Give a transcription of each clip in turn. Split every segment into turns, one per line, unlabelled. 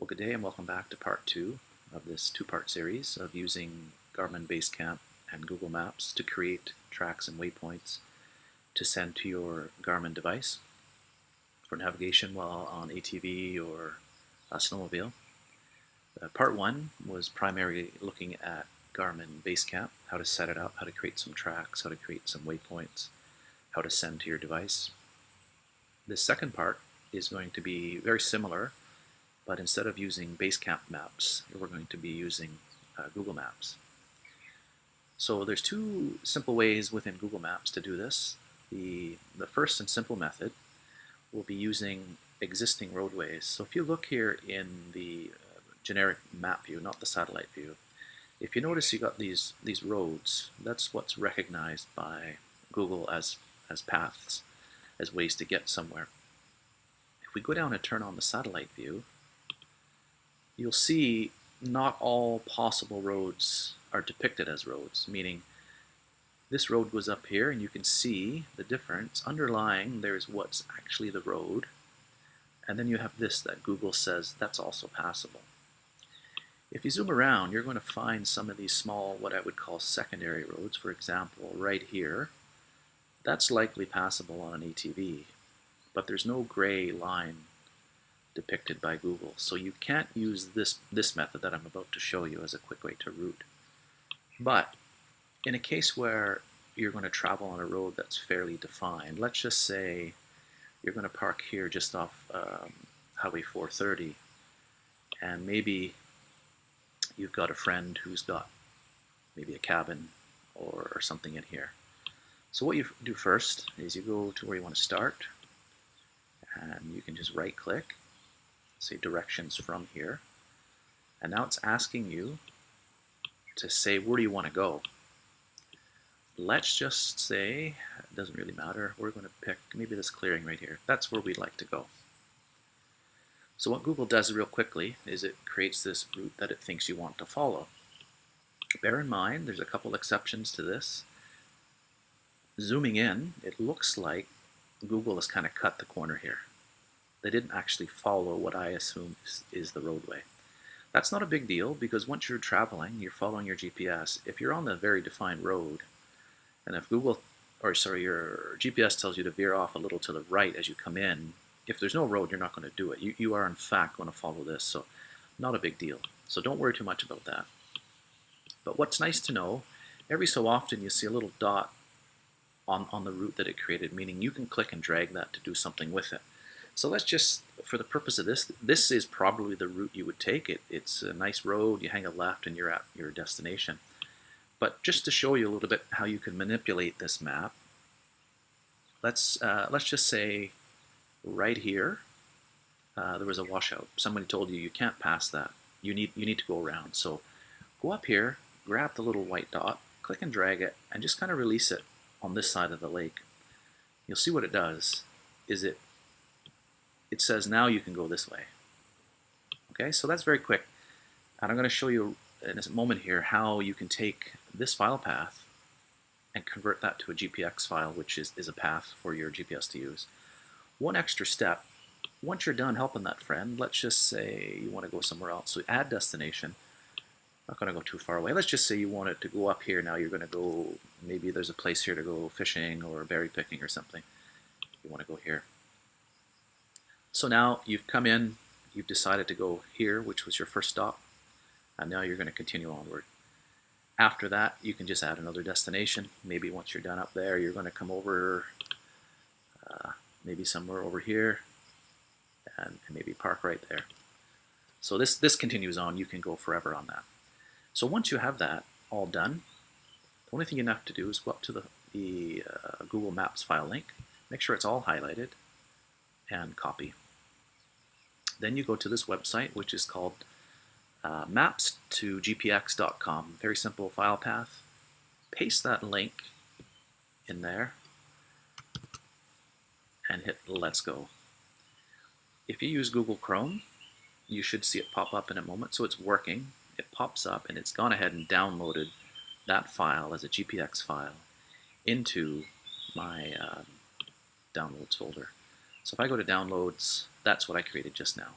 Well, good day and welcome back to part 2 of this two-part series of using Garmin BaseCamp and Google Maps to create tracks and waypoints to send to your Garmin device for navigation while on ATV or a snowmobile. Part 1 was primarily looking at Garmin BaseCamp, how to set it up, how to create some tracks, how to create some waypoints, how to send to your device. This second part is going to be very similar, but instead of using BaseCamp maps, we're going to be using Google Maps. So there's two simple ways within Google Maps to do this. The first and simple method will be using existing roadways. So if you look here in the generic map view, not the satellite view, if you notice you got these roads, that's what's recognized by Google as paths, as ways to get somewhere. If we go down and turn on the satellite view, you'll see not all possible roads are depicted as roads, meaning this road goes up here and you can see the difference. Underlying, there's what's actually the road, and then you have this that Google says that's also passable. If you zoom around, you're going to find some of these small, what I would call secondary roads. For example, right here, that's likely passable on an ATV, but there's no gray line depicted by Google. So you can't use this method that I'm about to show you as a quick way to route. But in a case where you're going to travel on a road that's fairly defined, let's just say you're going to park here just off Highway 430, and maybe you've got a friend who's got maybe a cabin or something in here. So what you do first is you go to where you want to start, and you can just right click, say directions from here, and now it's asking you to say where do you want to go. Let's just say, it doesn't really matter, we're going to pick maybe this clearing right here. That's where we'd like to go. So what Google does real quickly is it creates this route that it thinks you want to follow. Bear in mind there's a couple exceptions to this. Zooming in, it looks like Google has kind of cut the corner here. They didn't actually follow what I assume is the roadway. That's not a big deal, because once you're traveling, you're following your GPS. If you're on the very defined road, and if your GPS tells you to veer off a little to the right as you come in, if there's no road, you're not going to do it. You are in fact going to follow this, so not a big deal. So don't worry too much about that. But what's nice to know, every so often you see a little dot on the route that it created, meaning you can click and drag that to do something with it. So let's just, for the purpose of this is probably the route you would take. It's a nice road, you hang a left and you're at your destination. But just to show you a little bit how you can manipulate this map, let's just say right here, there was a washout. Somebody told you can't pass that. You need to go around. So go up here, grab the little white dot, click and drag it, and just kind of release it on this side of the lake. You'll see what it does is it says now you can go this way. Okay, so that's very quick. And I'm going to show you in a moment here how you can take this file path and convert that to a GPX file, which is a path for your GPS to use. One extra step, once you're done helping that friend, let's just say you want to go somewhere else. So add destination. Not going to go too far away. Let's just say you want it to go up here. Now you're going to go, maybe there's a place here to go fishing or berry picking or something. You want to go here. So now you've come in, you've decided to go here, which was your first stop, and now you're going to continue onward. After that, you can just add another destination. Maybe once you're done up there, you're going to come over, maybe somewhere over here, and maybe park right there. So this continues on. You can go forever on that. So once you have that all done, the only thing you have to do is go up to the Google Maps file link, make sure it's all highlighted, and copy. Then you go to this website, which is called maps2gpx.com. Very simple file path. Paste that link in there and hit Let's Go. If you use Google Chrome, you should see it pop up in a moment. So it's working. It pops up and it's gone ahead and downloaded that file as a GPX file into my downloads folder. So if I go to downloads, that's what I created just now.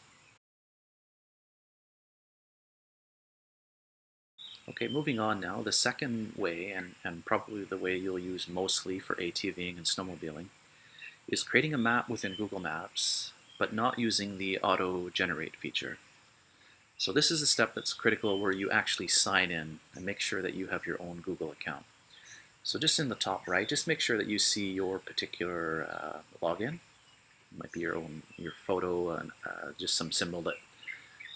Okay, moving on now, the second way, and probably the way you'll use mostly for ATVing and snowmobiling, is creating a map within Google Maps, but not using the auto-generate feature. So this is a step that's critical where you actually sign in and make sure that you have your own Google account. So just in the top right, just make sure that you see your particular login. It might be your photo and just some symbol that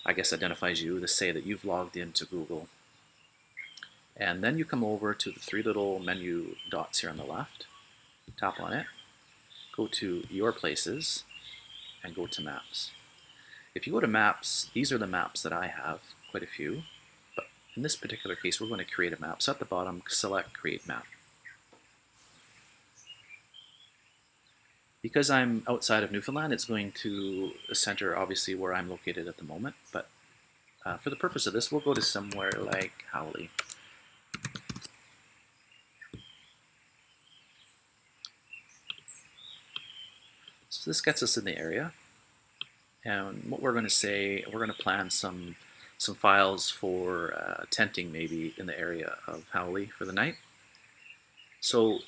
I guess identifies you to say that you've logged into Google. And then you come over to the three little menu dots here on the left, tap on it, go to Your Places, and go to Maps. If you go to Maps, these are the maps that I have, quite a few, but in this particular case we're going to create a map. So at the bottom, select Create Map. Because I'm outside of Newfoundland, it's going to center obviously where I'm located at the moment, but for the purpose of this, we'll go to somewhere like Howley. So this gets us in the area, and what we're going to say, we're going to plan some files for tenting maybe in the area of Howley for the night. So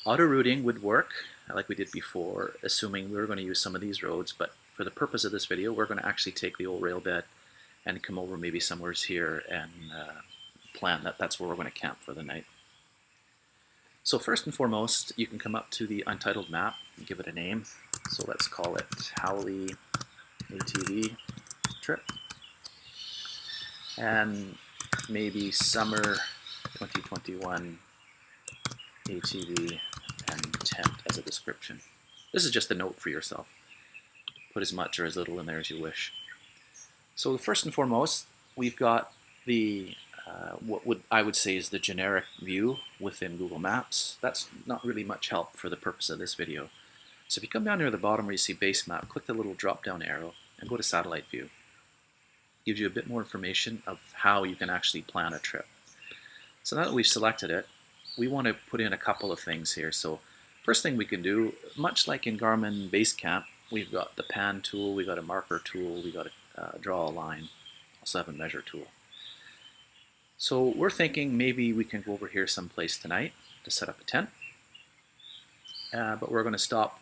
auto routing would work like we did before, assuming we were going to use some of these roads, but for the purpose of this video, we're going to actually take the old rail bed and come over maybe somewhere here and plan that's where we're going to camp for the night. So first and foremost, you can come up to the untitled map and give it a name. So let's call it Howley ATV Trip. And maybe Summer 2021 ATV and Tent as a description. This is just a note for yourself. Put as much or as little in there as you wish. So first and foremost, we've got the I would say is the generic view within Google Maps. That's not really much help for the purpose of this video. So if you come down near the bottom where you see Base Map, click the little drop down arrow and go to Satellite View. It gives you a bit more information of how you can actually plan a trip. So now that we've selected it, we want to put in a couple of things here. So first thing we can do, much like in Garmin BaseCamp, we've got the pan tool, we've got a marker tool, we've got a draw a line, also have a measure tool. So we're thinking maybe we can go over here someplace tonight to set up a tent, but we're going to stop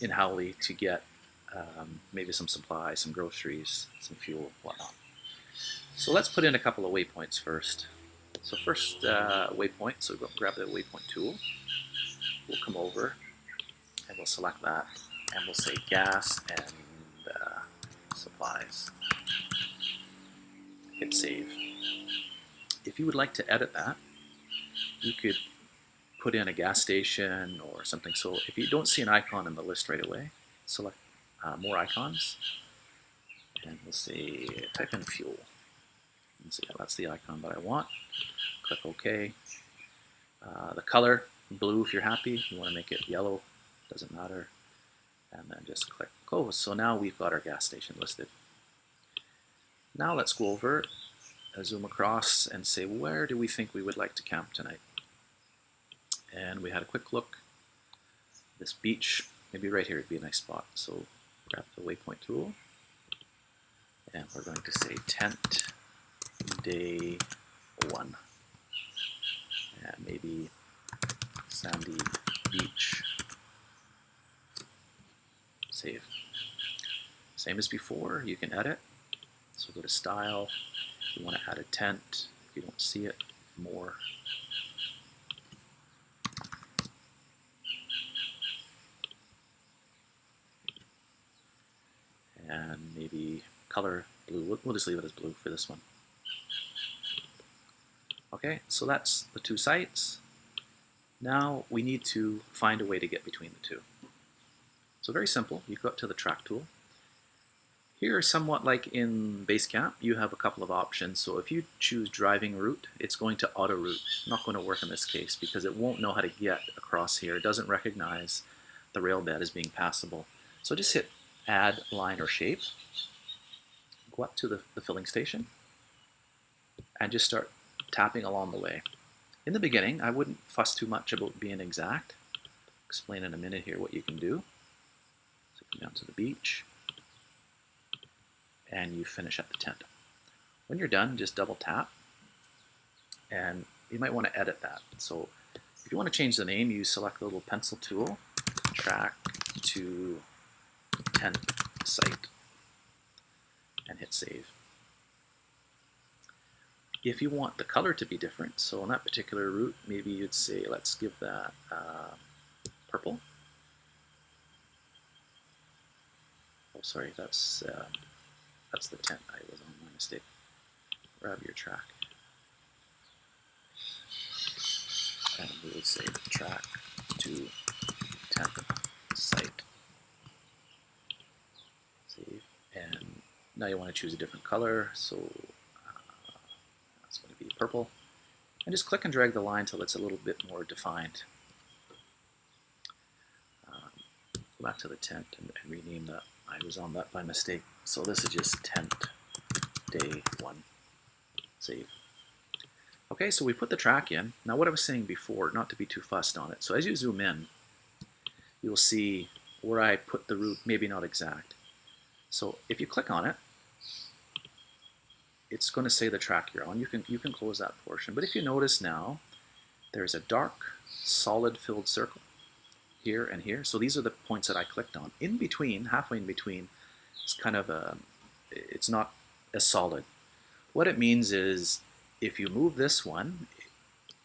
in Howley to get maybe some supplies, some groceries, some fuel, whatnot. So let's put in a couple of waypoints first. So first waypoint, so we'll grab the waypoint tool, we'll come over and we'll select that and we'll say gas and supplies. Hit save. If you would like to edit that, you could put in a gas station or something. So if you don't see an icon in the list right away, select more icons, and we'll say type in fuel. And so yeah, that's the icon that I want. Click OK. The color, blue if you're happy. If you want to make it yellow, doesn't matter. And then just click close. So now we've got our gas station listed. Now let's go over, zoom across and say, where do we think we would like to camp tonight? And we had a quick look. This beach, maybe right here would be a nice spot. So grab the waypoint tool and we're going to say tent day 1. And maybe sandy beach. Save. Same as before, you can edit. So go to style. If you want to add a tent, if you don't see it, more. And maybe color blue. We'll just leave it as blue for this one. Okay, so that's the two sites. Now we need to find a way to get between the two. So very simple. You go up to the track tool. Here, somewhat like in BaseCamp, you have a couple of options. So if you choose driving route, it's going to auto route. Not going to work in this case because it won't know how to get across here. It doesn't recognize the rail bed as being passable. So just hit add line or shape. Go up to the filling station and just start tapping along the way. In the beginning, I wouldn't fuss too much about being exact. Explain in a minute here what you can do. So come down to the beach. And you finish at the tent. When you're done, just double tap and you might want to edit that. So if you want to change the name, you select the little pencil tool, track to tent site, and hit save. If you want the color to be different, so on that particular route, maybe you'd say, let's give that purple. Oh, sorry, that's the tent. I was on my mistake. Grab your track. And we would say track to tent site. Save. And now you want to choose a different color, so it's going to be purple. And just click and drag the line until it's a little bit more defined. Go back to the tent and rename that. I was on that by mistake. So this is just tent day 1. Save. Okay, so we put the track in. Now what I was saying before, not to be too fussed on it. So as you zoom in, you'll see where I put the route, maybe not exact. So if you click on it, it's going to say the track you're on. You can close that portion. But if you notice now, there's a dark, solid filled circle here and here. So these are the points that I clicked on. In between, halfway in between, it's kind of it's not as solid. What it means is if you move this one,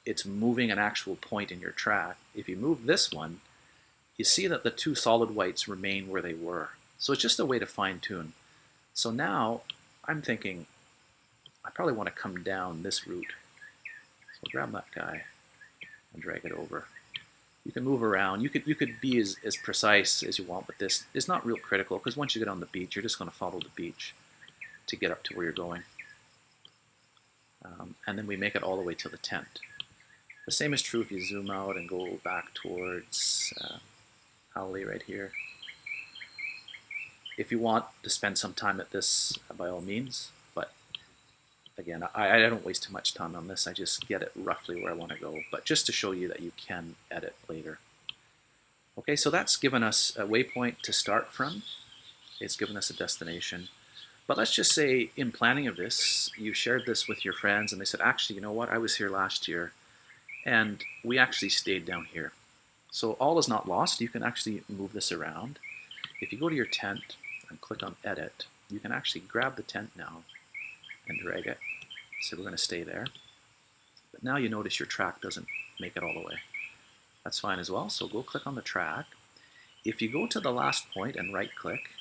it's moving an actual point in your track. If you move this one, you see that the two solid whites remain where they were. So it's just a way to fine tune. So now I'm thinking I probably want to come down this route. So grab that guy and drag it over. You can move around. You could be as precise as you want with this. It's not real critical because once you get on the beach, you're just going to follow the beach to get up to where you're going. And then we make it all the way to the tent. The same is true if you zoom out and go back towards Howley right here. If you want to spend some time at this, by all means, but again, I don't waste too much time on this. I just get it roughly where I want to go, but just to show you that you can edit later. Okay, so that's given us a waypoint to start from. It's given us a destination. But let's just say in planning of this, you shared this with your friends and they said, actually, you know what, I was here last year and we actually stayed down here. So all is not lost. You can actually move this around. If you go to your tent and click on edit, you can actually grab the tent now and drag it. So we're going to stay there. But now you notice your track doesn't make it all the way. That's fine as well. So go click on the track. If you go to the last point and right click,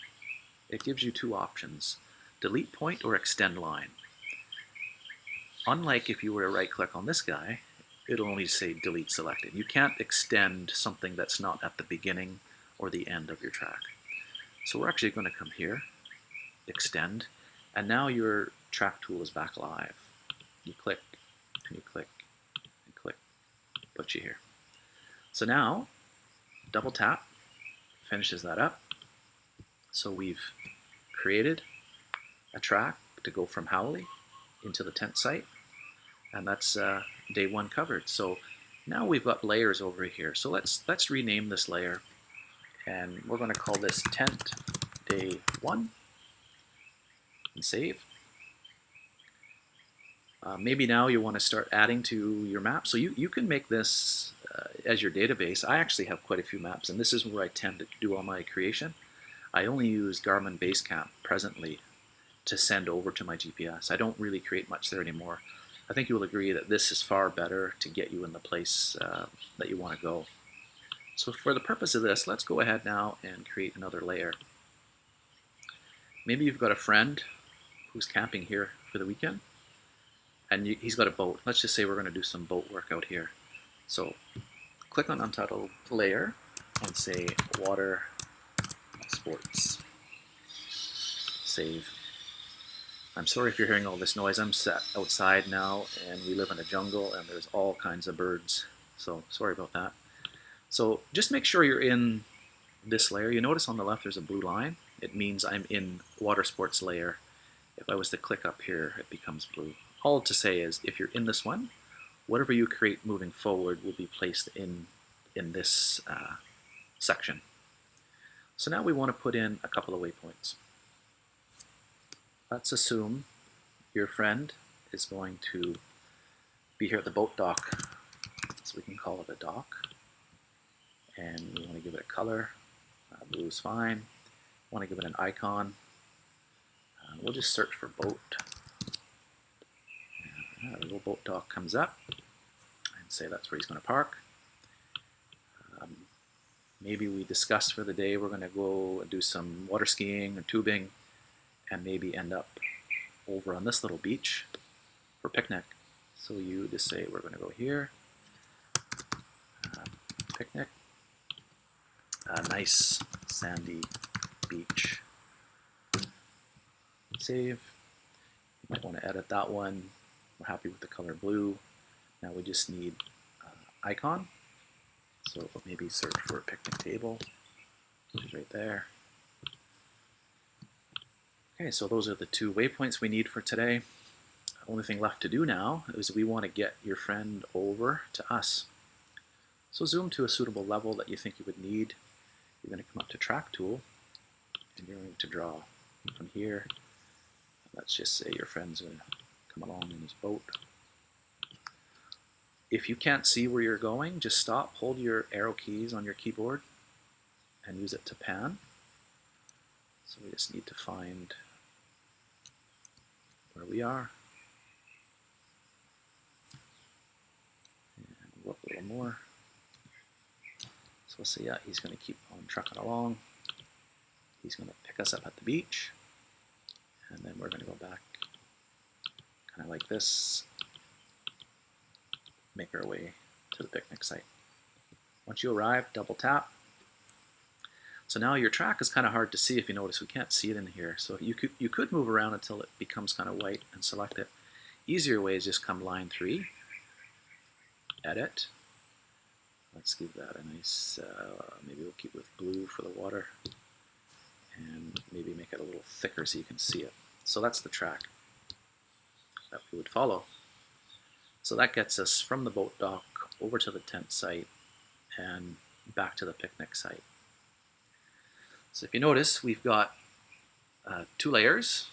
it gives you two options. Delete point or extend line. Unlike if you were to right click on this guy, it'll only say delete selected. You can't extend something that's not at the beginning or the end of your track. So we're actually going to come here, extend, and now your track tool is back live. You click, and you click, and click, put you here. So now, double tap, finishes that up. So we've created a track to go from Howley into the tent site, and that's day 1 covered. So now we've got layers over here. So let's rename this layer, and we're going to call this tent day 1 and save. Maybe now you want to start adding to your map. So you can make this as your database. I actually have quite a few maps, and this is where I tend to do all my creation. I only use Garmin BaseCamp presently to send over to my GPS. I don't really create much there anymore. I think you will agree that this is far better to get you in the place that you want to go. So for the purpose of this, let's go ahead now and create another layer. Maybe you've got a friend who's camping here for the weekend, and he's got a boat. Let's just say we're going to do some boat work out here. So click on Untitled Layer and say Water Sports. Save. I'm sorry if you're hearing all this noise. I'm sat outside now and we live in a jungle and there's all kinds of birds. So sorry about that. So just make sure you're in this layer. You notice on the left there's a blue line. It means I'm in Water Sports layer. If I was to click up here, it becomes blue. All to say is if you're in this one, whatever you create moving forward will be placed in this section. So now we want to put in a couple of waypoints. Let's assume your friend is going to be here at the boat dock, so we can call it a dock. And we want to give it a color. Blue is fine. Want to give it an icon. We'll just search for boat. And, the little boat dock comes up, and say that's where he's going to park. Maybe we discuss for the day we're going to go and do some water skiing or tubing, and maybe end up over on this little beach for picnic. So you just say we're going to go here, picnic, a nice sandy beach. Save. You might want to edit that one. We're happy with the color blue. Now we just need icon. So maybe search for a picnic table, which is right there. Okay, so those are the 2 waypoints we need for today. The only thing left to do now is we want to get your friend over to us. So zoom to a suitable level that you think you would need. You're going to come up to Track Tool, and you're going to draw from here. Let's just say your friend's going to come along in his boat. If you can't see where you're going, just stop, hold your arrow keys on your keyboard, and use it to pan. So we just need to find where we are. And go up a little more. So we'll say, yeah, he's going to keep on trucking along. He's going to pick us up at the beach. And then we're going to go back kind of like this. Make our way to the picnic site. Once you arrive, double tap. So now your track is kind of hard to see. If you notice, we can't see it in here. So you could move around until it becomes kind of white and select it. Easier way is just come line 3, edit. Let's give that a nice, maybe we'll keep with blue for the water, and maybe make it a little thicker so you can see it. So that's the track that we would follow. So that gets us from the boat dock over to the tent site and back to the picnic site. So if you notice, we've got 2 layers,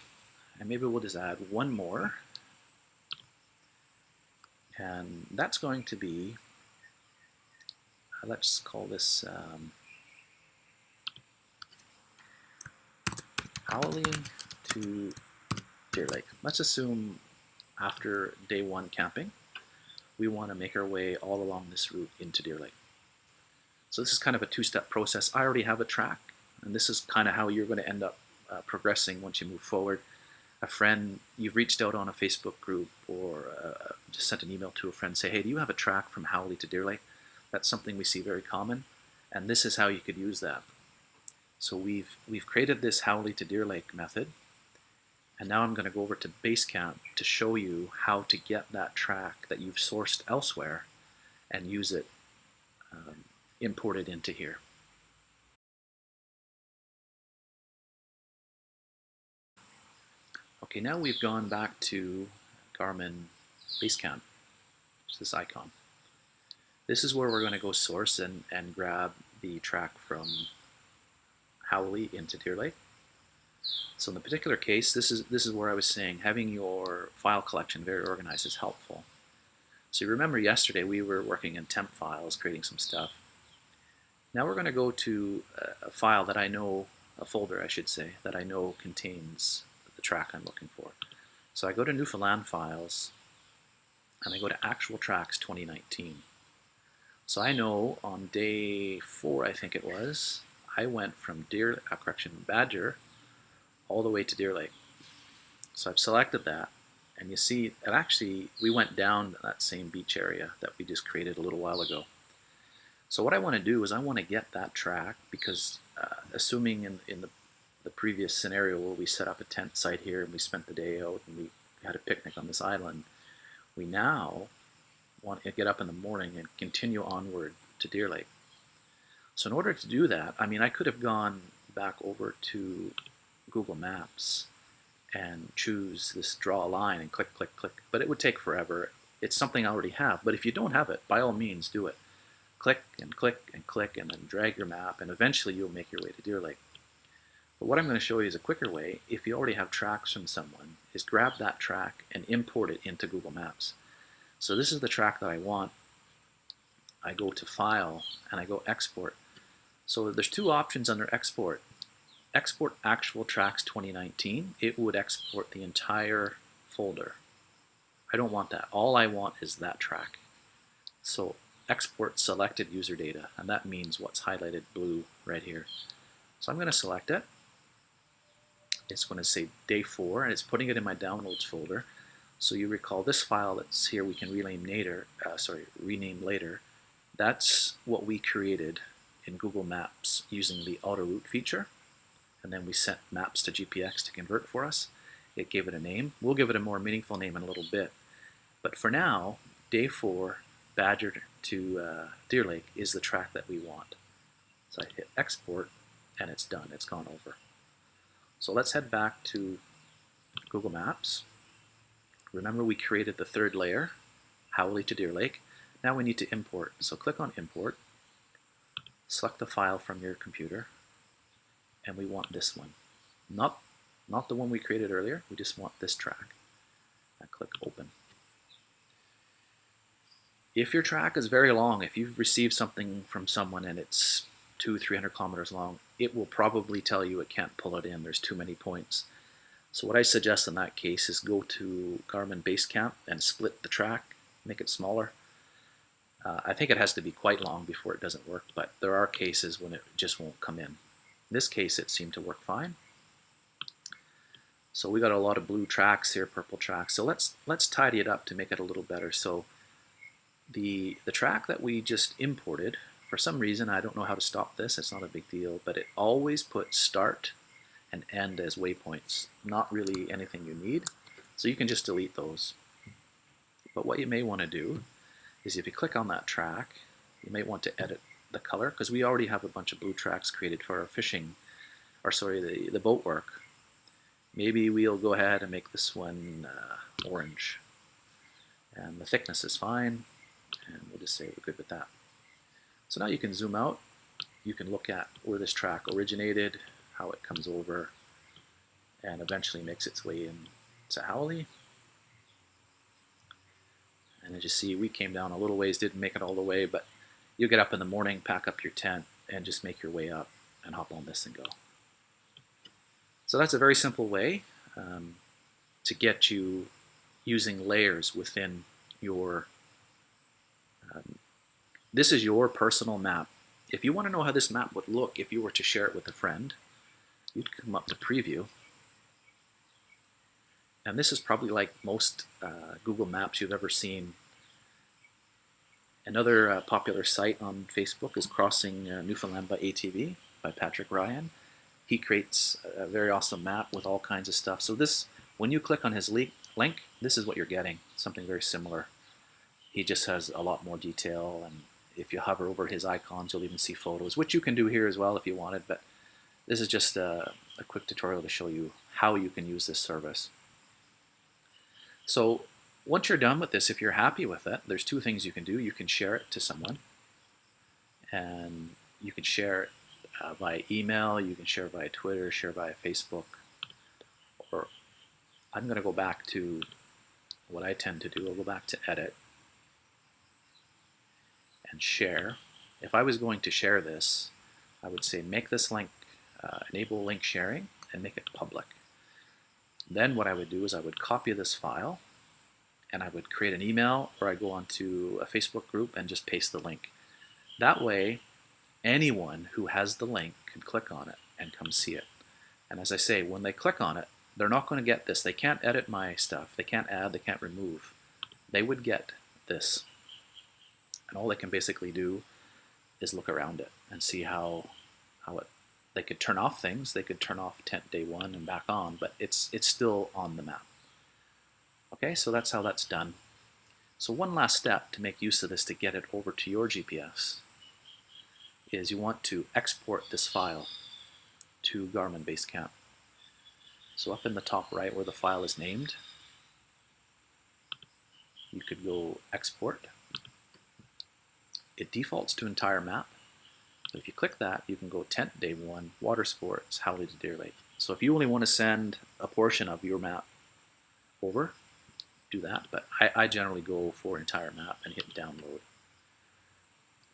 and maybe we'll just add one more. And that's going to be, let's call this Howley to Deer Lake. Let's assume after day 1 camping, we want to make our way all along this route into Deer Lake. So this is kind of a 2-step process. I already have a track, and this is kind of how you're going to end up progressing once you move forward. A friend, you've reached out on a Facebook group, or just sent an email to a friend, say, hey, do you have a track from Howley to Deer Lake? That's something we see very common, and this is how you could use that. So we've created this Howley to Deer Lake method. And now I'm going to go over to BaseCamp to show you how to get that track that you've sourced elsewhere and use it imported into here. Okay, now we've gone back to Garmin BaseCamp, which is this icon. This is where we're going to go source and grab the track from Howley into Deer Lake. So in the particular case, this is where I was saying having your file collection very organized is helpful. So you remember yesterday we were working in temp files, creating some stuff. Now we're going to go to a file that I know, a folder I should say, that I know contains the track I'm looking for. So I go to Newfoundland Files, and I go to Actual Tracks 2019. So I know on day 4, I think it was, I went from Badger all the way to Deer Lake. So I've selected that, and you see, it actually, we went down that same beach area that we just created a little while ago. So what I want to do is I want to get that track, because assuming in the previous scenario where we set up a tent site here and we spent the day out and we had a picnic on this island, we now want to get up in the morning and continue onward to Deer Lake. So in order to do that, I mean, I could have gone back over to Google Maps and choose this draw a line and click, click, click, but it would take forever. It's something I already have, but if you don't have it, by all means do it. Click and click and click, and then drag your map, and eventually you'll make your way to Deer Lake. But what I'm going to show you is a quicker way, if you already have tracks from someone, is grab that track and import it into Google Maps. So this is the track that I want. I go to File and I go Export. So there's two options under Export. Export Actual Tracks 2019. It would export the entire folder. I don't want that. All I want is that track. So Export Selected User Data, and that means what's highlighted blue right here. So I'm going to select it. It's going to say day 4, and it's putting it in my Downloads folder. So you recall this file that's here we can rename later. That's what we created in Google Maps using the auto route feature. And then we sent maps to GPX to convert for us. It gave it a name. We'll give it a more meaningful name in a little bit. But for now, day 4, Badger to Deer Lake is the track that we want. So I hit export and it's done. It's gone over. So let's head back to Google Maps. Remember we created the third layer, Howley to Deer Lake. Now we need to import. So click on Import, select the file from your computer, and we want this one. Not the one we created earlier, we just want this track. And click Open. If your track is very long, if you've received something from someone and it's 200-300 kilometers long, it will probably tell you it can't pull it in. There's too many points. So what I suggest in that case is go to Garmin BaseCamp and split the track, make it smaller. I think it has to be quite long before it doesn't work, but there are cases when it just won't come in. In this case, it seemed to work fine. So we got a lot of blue tracks here, purple tracks. So let's tidy it up to make it a little better. So the track that we just imported, for some reason, I don't know how to stop this, it's not a big deal, but it always puts start and end as waypoints. Not really anything you need, so you can just delete those. But what you may want to do is if you click on that track, you may want to edit the color, because we already have a bunch of blue tracks created for our fishing, or sorry, the boat work. Maybe we'll go ahead and make this one orange. And the thickness is fine, and we'll just say we're good with that. So now you can zoom out, you can look at where this track originated, how it comes over, and eventually makes its way into Howley. And as you see, we came down a little ways, didn't make it all the way, but you get up in the morning, pack up your tent, and just make your way up and hop on this and go. So that's a very simple way to get you using layers within your, this is your personal map. If you want to know how this map would look if you were to share it with a friend, you'd come up to Preview. And this is probably like most Google Maps you've ever seen. Another popular site on Facebook is Crossing Newfoundland by ATV by Patrick Ryan. He creates a very awesome map with all kinds of stuff. So this, when you click on his link, this is what you're getting, something very similar. He just has a lot more detail, and if you hover over his icons, you'll even see photos, which you can do here as well if you wanted, but this is just a quick tutorial to show you how you can use this service. So once you're done with this, if you're happy with it, there's two things you can do. You can share it to someone, and you can share it via email, you can share via Twitter, share via Facebook, or I'm going to go back to what I tend to do. I'll go back to Edit and Share. If I was going to share this, I would say make this link, enable link sharing, and make it public. Then what I would do is I would copy this file, and I would create an email, or I'd go onto a Facebook group and just paste the link. That way, anyone who has the link can click on it and come see it. And as I say, when they click on it, they're not going to get this. They can't edit my stuff. They can't add, they can't remove. They would get this. And all they can basically do is look around it and see how they could turn off things. They could turn off tent day 1 and back on, but it's still on the map. Okay, so that's how that's done. So one last step to make use of this to get it over to your GPS is you want to export this file to Garmin BaseCamp. So up in the top right where the file is named, you could go export. It defaults to entire map. So if you click that, you can go tent day 1, water sports, Howley to Deer Lake. So if you only want to send a portion of your map over, do that, but I generally go for entire map and hit download.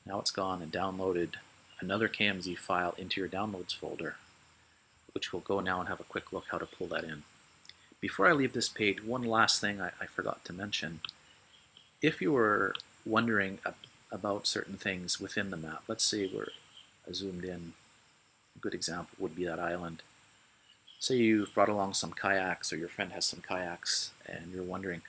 Now it's gone and downloaded another KMZ file into your downloads folder, which we'll go now and have a quick look how to pull that in. Before I leave this page, one last thing I forgot to mention. If you were wondering about certain things within the map, let's say we're zoomed in, a good example would be that island. Say you've brought along some kayaks, or your friend has some kayaks, and you're wondering,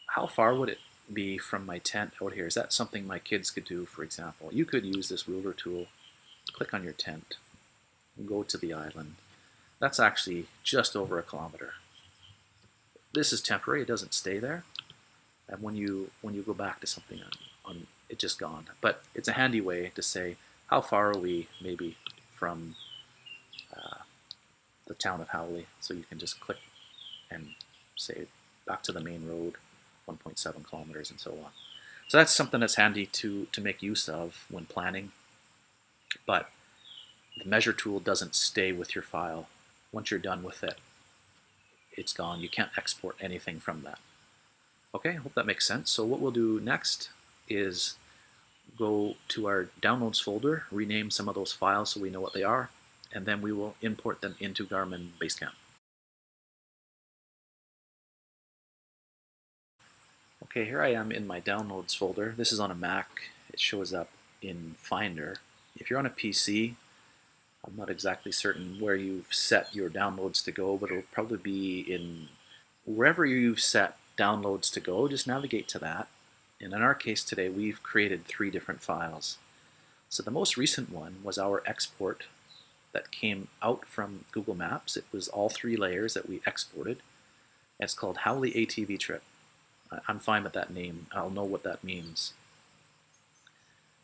how far would it be from my tent out here? Is that something my kids could do, for example? You could use this ruler tool, click on your tent, and go to the island. That's actually just over 1 kilometer. This is temporary, it doesn't stay there. And when you go back to something it's just gone. But it's a handy way to say, how far are we maybe from the town of Howley? So you can just click and say back to the main road, 1.7 kilometers and so on. So that's something that's handy to make use of when planning. But the measure tool doesn't stay with your file. Once you're done with it, it's gone. You can't export anything from that. Okay, I hope that makes sense. So what we'll do next is go to our downloads folder, rename some of those files so we know what they are, and then we will import them into Garmin BaseCamp. Okay, here I am in my downloads folder. This is on a Mac. It shows up in Finder. If you're on a PC, I'm not exactly certain where you've set your downloads to go, but it'll probably be in wherever you've set downloads to go. Just navigate to that. And in our case today, we've created 3 different files. So the most recent one was our export that came out from Google Maps. It was all 3 layers that we exported. It's called Howley ATV Trip. I'm fine with that name. I'll know what that means.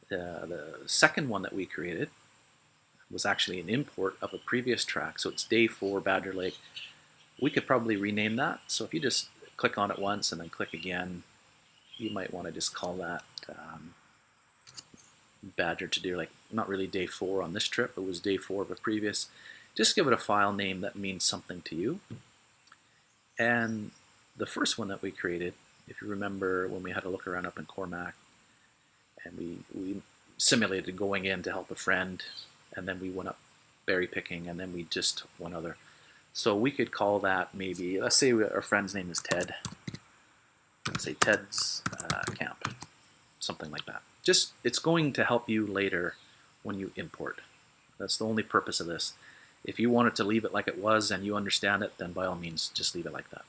The second one that we created was actually an import of a previous track. So it's Day 4 Badger Lake. We could probably rename that. So if you just click on it once and then click again, you might want to just call that Badger to Deer Lake. Not really Day 4 on this trip. It was Day 4 of a previous. Just give it a file name that means something to you. And the first one that we created, if you remember when we had a look around up in Cormac, and we simulated going in to help a friend, and then we went up berry picking, and then we just took one other. So we could call that maybe, let's say our friend's name is Ted. Let's say Ted's Camp, something like that. Just, it's going to help you later when you import. That's the only purpose of this. If you wanted to leave it like it was and you understand it, then by all means, just leave it like that.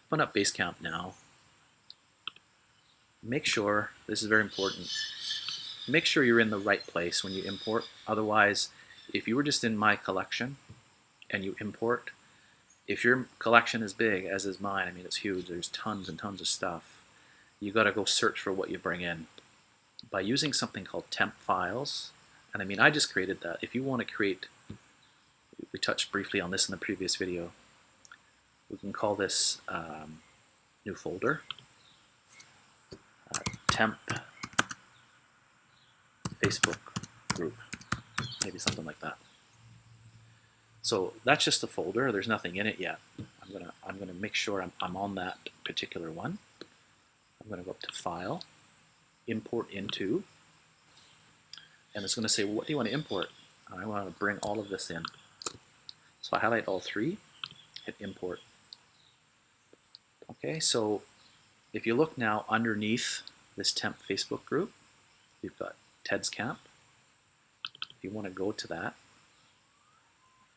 Open up BaseCamp now. Make sure, this is very important, make sure you're in the right place when you import. Otherwise, if you were just in My Collection and you import, if your collection is big, as is mine, I mean it's huge, there's tons and tons of stuff, you got to go search for what you bring in. By using something called temp files, and I mean I just created that. If you want to create, we touched briefly on this in the previous video, we can call this new folder, temp Facebook group, maybe something like that. So that's just a folder. There's nothing in it yet. I'm gonna make sure I'm on that particular one. I'm gonna go up to File, Import Into, and it's gonna say, what do you want to import? I want to bring all of this in. So I highlight all 3, hit Import. Okay, so if you look now underneath this temp Facebook group, we've got Ted's Camp. If you want to go to that,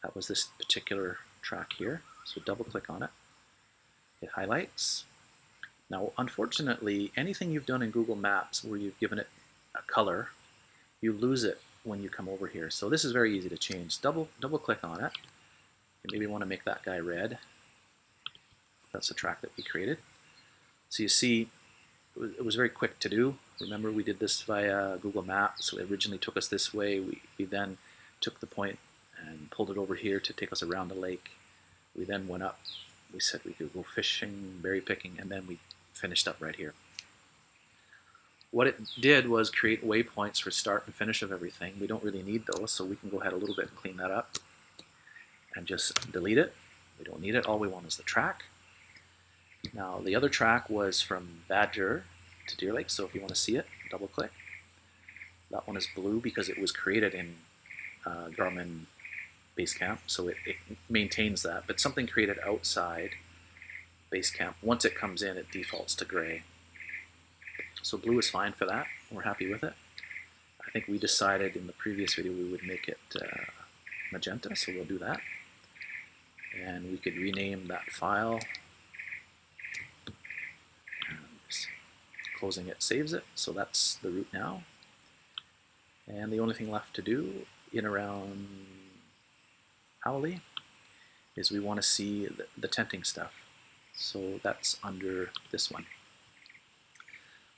that was this particular track here. So double click on it. It highlights. Now, unfortunately, anything you've done in Google Maps where you've given it a color, you lose it when you come over here. So this is very easy to change. Double click on it. You maybe want to make that guy red. That's the track that we created. So you see, it was very quick to do. Remember, we did this via Google Maps, so it originally took us this way. We then took the point and pulled it over here to take us around the lake. We then went up. We said we could go fishing, berry picking, and then we finished up right here. What it did was create waypoints for start and finish of everything. We don't really need those, so we can go ahead a little bit and clean that up and just delete it. We don't need it. All we want is the track. Now the other track was from Badger to Deer Lake, so if you want to see it, double click. That one is blue because it was created in Garmin BaseCamp, so it maintains that. But something created outside BaseCamp, once it comes in, it defaults to gray. So blue is fine for that. We're happy with it. I think we decided in the previous video we would make it magenta, so we'll do that. And we could rename that file. Closing it saves it, so that's the route now. And the only thing left to do in around Howley is we want to see the tenting stuff. So that's under this one.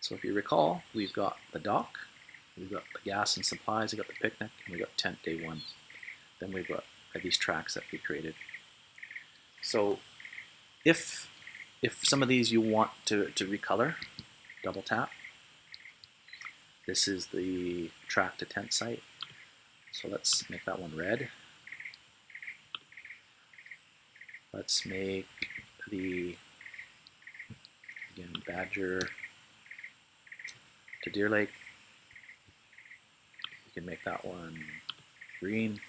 So if you recall, we've got the dock, we've got the gas and supplies, we've got the picnic, and we've got tent day one. Then we've got these tracks that we created. So if some of these you want to recolor, double tap. This is the track to tent site. So let's make that one red. Let's make the, again, Badger to Deer Lake. We can make that one green.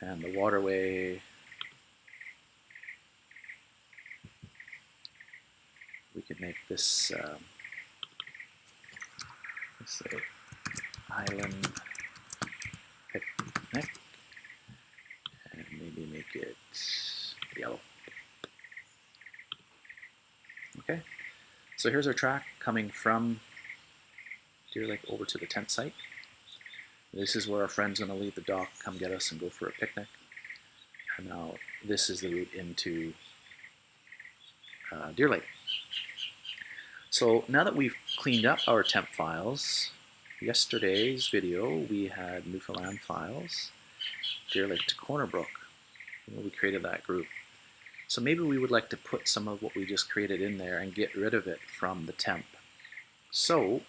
And the waterway, we could make this, let's say, island picnic, and maybe make it yellow. Okay, so here's our track coming from Deer Lake over to the tent site. This is where our friend's going to leave the dock, come get us, and go for a picnic. And now this is the route into Deer Lake. So now that we've cleaned up our temp files, yesterday's video we had Newfoundland files, Deer Lake to Corner Brook. We created that group. So maybe we would like to put some of what we just created in there and get rid of it from the temp. So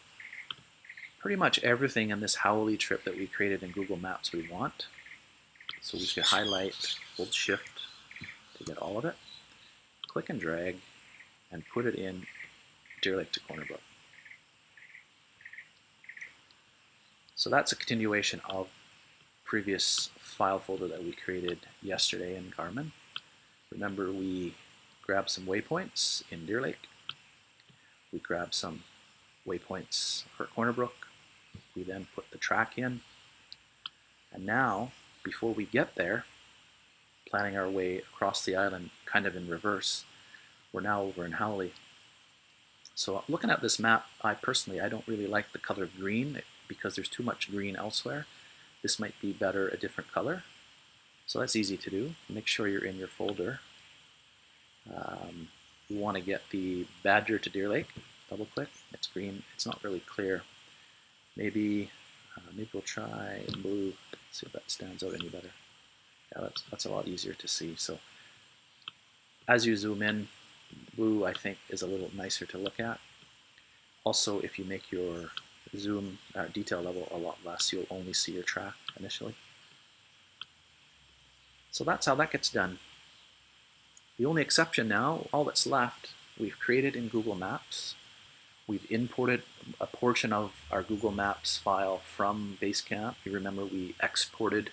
pretty much everything in this Howley trip that we created in Google Maps we want. So we could highlight, hold shift to get all of it, click and drag, and put it in Deer Lake to Corner Brook. So that's a continuation of previous file folder that we created yesterday in Garmin. Remember, we grabbed some waypoints in Deer Lake. We grabbed some waypoints for Corner Brook. We then put the track in. And now, before we get there, planning our way across the island kind of in reverse, we're now over in Howley. So looking at this map, I don't really like the color green because there's too much green elsewhere. This might be better a different color. So that's easy to do. Make sure you're in your folder. You want to get the Badger to Deer Lake. Double click. It's green. It's not really clear. Maybe we'll try blue. See if that stands out any better. Yeah, that's a lot easier to see. So as you zoom in, blue I think is a little nicer to look at. Also, if you make your zoom detail level a lot less, you'll only see your track initially. So that's how that gets done. The only exception now, all that's left, we've created in Google Maps. We've imported a portion of our Google Maps file from BaseCamp. You remember we exported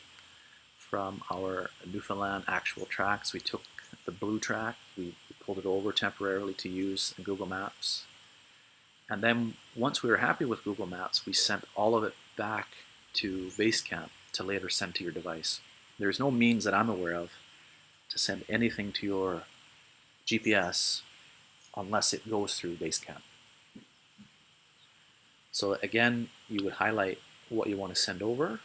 from our Newfoundland actual tracks. We took the blue track, we pulled it over temporarily to use in Google Maps. And then once we were happy with Google Maps, we sent all of it back to BaseCamp to later send to your device. There's no means that I'm aware of to send anything to your GPS unless it goes through BaseCamp. So again, you would highlight what you want to send over.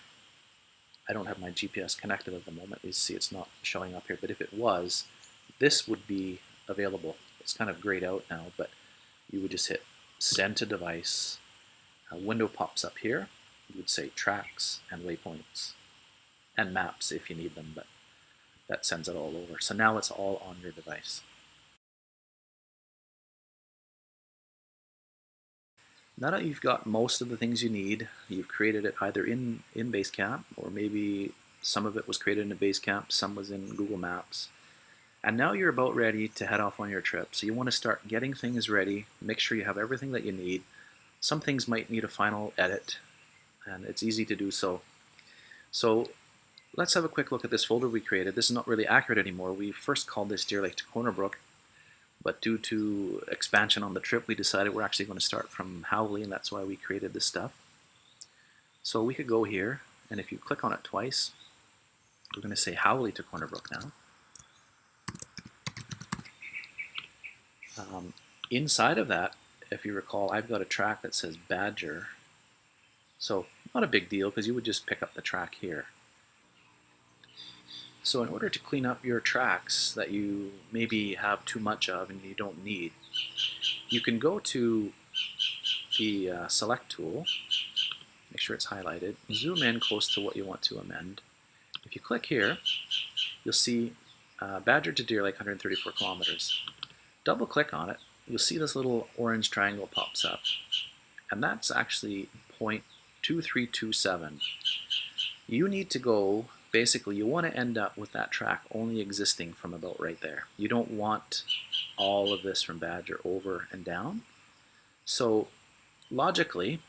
I don't have my GPS connected at the moment. You see it's not showing up here, but if it was, this would be available. It's kind of grayed out now, but you would just hit send to device. A window pops up here. You would say tracks and waypoints and maps if you need them, but that sends it all over. So now it's all on your device. Now that you've got most of the things you need, you've created it either in BaseCamp, or maybe some of it was created in BaseCamp, some was in Google Maps. And now you're about ready to head off on your trip. So you want to start getting things ready, make sure you have everything that you need. Some things might need a final edit, and it's easy to do so. So let's have a quick look at this folder we created. This is not really accurate anymore. We first called this Deer Lake to Corner Brook, but due to expansion on the trip, we decided we're actually going to start from Howley, and that's why we created this stuff. So we could go here, and if you click on it twice, we're going to say Howley to Corner Brook now. Inside of that, if you recall, I've got a track that says Badger. So not a big deal, because you would just pick up the track here. So in order to clean up your tracks that you maybe have too much of and you don't need, you can go to the Select tool, make sure it's highlighted, zoom in close to what you want to amend. If you click here, you'll see Badger to Deer Lake, 134 kilometers. Double click on it, you'll see this little orange triangle pops up, and that's actually 0.2327. You need to go, basically you want to end up with that track only existing from about right there. You don't want all of this from Badger over and down. So logically,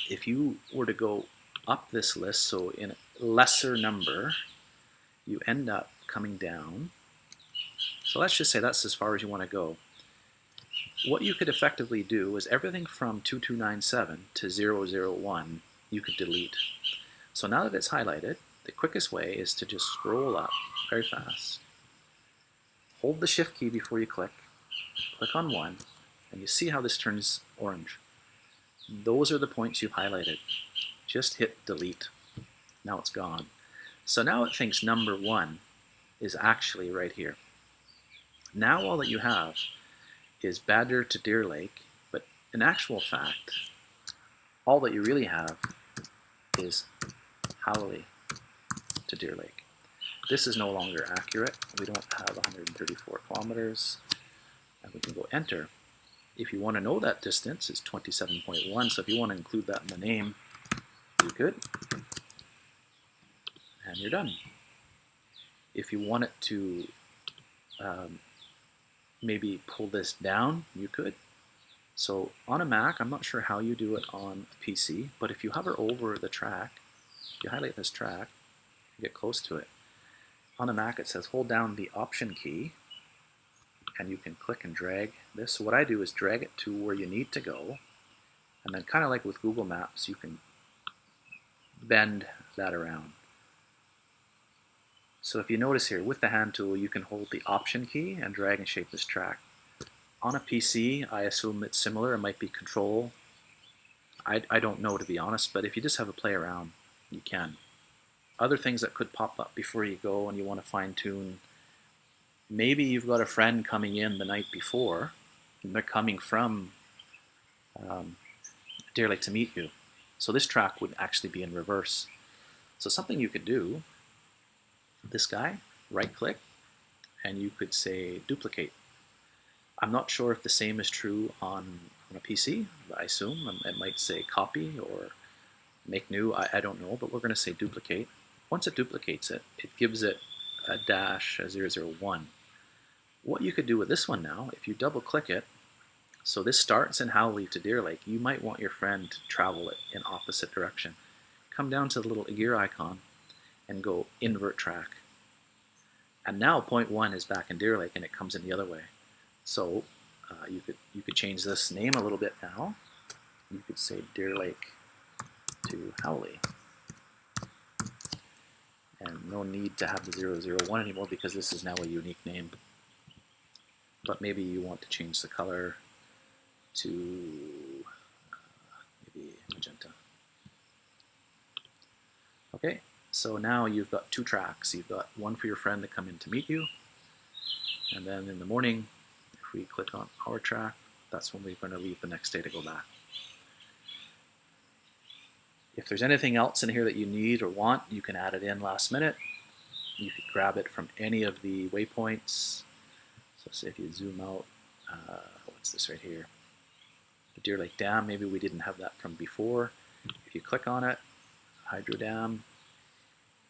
if you were to go up this list, so in a lesser number, you end up coming down. So let's just say that's as far as you want to go. What you could effectively do is everything from 2297 to 001 you could delete. So now that it's highlighted, the quickest way is to just scroll up very fast. Hold the Shift key before you click on one, and you see how this turns orange. Those are the points you've highlighted. Just hit delete. Now it's gone. So now it thinks number 1 is actually right here. Now all that you have is Badger to Deer Lake, but in actual fact, all that you really have is Howley to Deer Lake. This is no longer accurate. We don't have 134 kilometers, and we can go enter. If you want to know that distance, it's 27.1, so if you want to include that in the name, you could, and you're done. If you want it to maybe pull this down, you could. So on a Mac, I'm not sure how you do it on a PC, but if you hover over the track, you highlight this track, you get close to it. On a Mac, it says hold down the Option key, and you can click and drag this. So what I do is drag it to where you need to go, and then kind of like with Google Maps, you can bend that around. So if you notice here, with the hand tool, you can hold the Option key and drag and shape this track. On a PC, I assume it's similar. It might be Control. I don't know, to be honest, but if you just have a play around, you can. Other things that could pop up before you go and you want to fine-tune, maybe you've got a friend coming in the night before, and they're coming from Deer Lake to meet you. So this track would actually be in reverse. So something you could do, this guy, right-click, and you could say duplicate. I'm not sure if the same is true on a PC. I assume it might say copy or make new. I don't know, but we're going to say duplicate. Once it duplicates it, it gives it a dash, a 001. What you could do with this one now, if you double-click it, so this starts in Howley to Deer Lake, you might want your friend to travel it in opposite direction. Come down to the little gear icon and go invert track. And now point 1 is back in Deer Lake and it comes in the other way. So you could change this name a little bit now. You could say Deer Lake to Howley. And no need to have the 001 anymore because this is now a unique name. But maybe you want to change the color to maybe magenta. Okay, so now you've got 2 tracks. You've got one for your friend to come in to meet you, and then in the morning, if we click on our track, that's when we're going to leave the next day to go back. If there's anything else in here that you need or want, you can add it in last minute. You could grab it from any of the waypoints. So say if you zoom out, what's this right here? The Deer Lake Dam, maybe we didn't have that from before. If you click on it, Hydro Dam,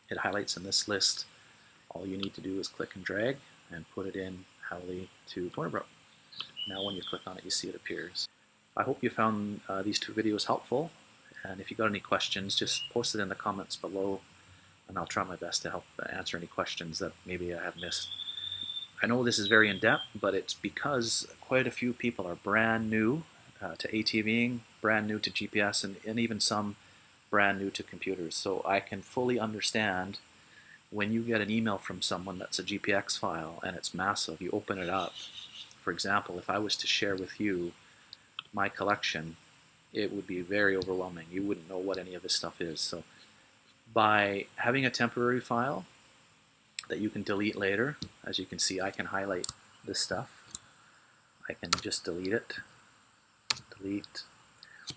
it highlights in this list. All you need to do is click and drag, and put it in Howley to Corner Brook. Now when you click on it, you see it appears. I hope you found these two videos helpful, and if you got any questions, just post it in the comments below, and I'll try my best to help answer any questions that maybe I have missed. I know this is very in-depth, but it's because quite a few people are brand new to ATVing, brand new to GPS, and even some brand new to computers. So I can fully understand when you get an email from someone that's a GPX file and it's massive, you open it up. For example, if I was to share with you my collection, it would be very overwhelming. You wouldn't know what any of this stuff is. So by having a temporary file that you can delete later, as you can see, I can highlight this stuff. I can just delete it. Delete.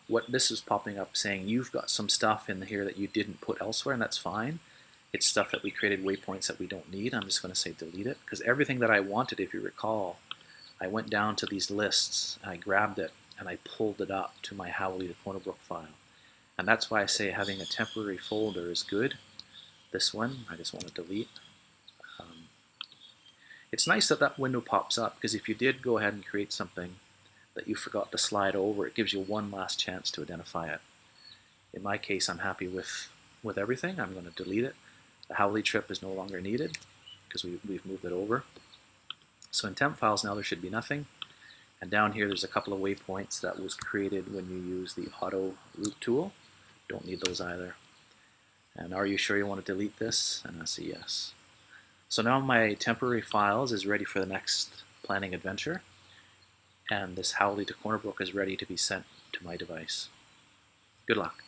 What this is popping up saying you've got some stuff in here that you didn't put elsewhere, and that's fine. It's stuff that we created waypoints that we don't need. I'm just going to say delete it, because everything that I wanted, if you recall, I went down to these lists, and I grabbed it, and I pulled it up to my Howley to Corner Brook file. And that's why I say having a temporary folder is good. This one, I just want to delete. It's nice that that window pops up, because if you did go ahead and create something that you forgot to slide over, it gives you one last chance to identify it. In my case, I'm happy with everything. I'm going to delete it. The Howley trip is no longer needed because we've moved it over. So in temp files now there should be nothing. And down here there's a couple of waypoints that was created when you use the auto route tool. Don't need those either. And are you sure you want to delete this? And I say yes. So now my temporary files is ready for the next planning adventure. And this Howley to Corner Brook is ready to be sent to my device. Good luck.